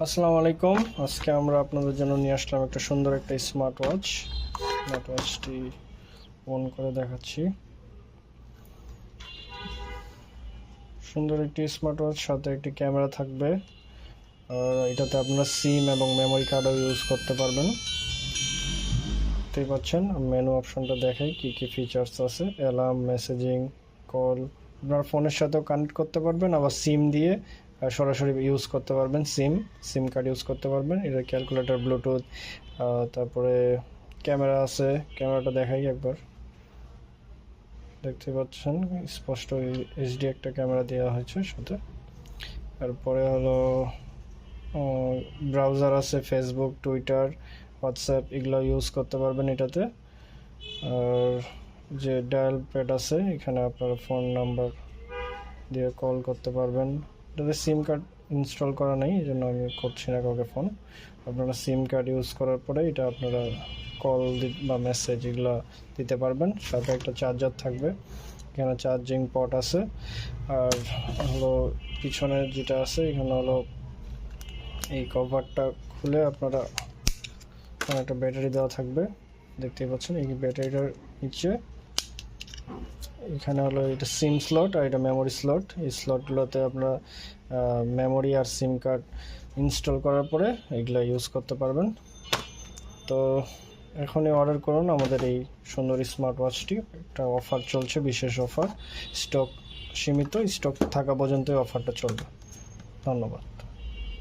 আসসালামু আলাইকুম। আজকে আমরা আপনাদের জন্য নিয়ে আসলাম একটা সুন্দর একটা স্মার্ট ওয়াচটি অন করে দেখাচ্ছি। সুন্দর একটি স্মার্ট ওয়াচ, সাথে একটি ক্যামেরা থাকবে, আর এটাতে আপনারা সিম এবং মেমোরি কার্ডও ইউজ করতে পারবেন। দেখতেই পাচ্ছেন, মেনু অপশনটা দেখাই কি কি ফিচার্স আছে। অ্যালার্ম, মেসেজিং, কল, আপনার ফোনের সাথেও কানেক্ট করতে পারবেন, আবার সিম দিয়ে সরাসরি ইউজ করতে পারবেন। সিম কার্ড ইউজ করতে পারবেন। এটা ক্যালকুলেটর, ব্লুটুথ, তারপরে ক্যামেরা আছে। ক্যামেরাটা দেখাই একবার। দেখতে পাচ্ছেন স্পষ্ট এইচডি একটা ক্যামেরা দেওয়া হয়েছে সাথে। তারপরে হলো ব্রাউজার আছে, ফেসবুক, টুইটার, হোয়াটসঅ্যাপ এগুলো ইউজ করতে পারবেন এটাতে। আর যে ডায়াল প্যাড আছে, এখানে আপনারা ফোন নাম্বার দিয়ে কল করতে পারবেন। এটাতে সিম কার্ড ইনস্টল করা নেই, এই জন্য আমি করছি না কাউকে ফোন। আপনারা সিম কার্ড ইউজ করার পরে এটা আপনারা কল বা মেসেজ এগুলো দিতে পারবেন। সাথে একটা চার্জার থাকবে, এখানে চার্জিং পট আছে। আর হলো পিছনে যেটা আছে, এখানে হলো এই কভারটা খুলে আপনারা এখানে একটা ব্যাটারি দেওয়া থাকবে। দেখতেই পাচ্ছেন এই ব্যাটারিটার নিচে এখানে হলো এটা সিম স্লট আর এটা মেমোরি স্লট। এই স্লটগুলোতে আপনারা মেমোরি আর সিম কার্ড ইনস্টল করার পরে এগুলো ইউজ করতে পারবেন। তো এখনই অর্ডার করুন আমাদের এই সুন্দর স্মার্ট ওয়াচটি। একটা অফার চলছে, বিশেষ অফার, স্টক সীমিত, স্টক থাকা পর্যন্তই অফারটা চলবে। ধন্যবাদ।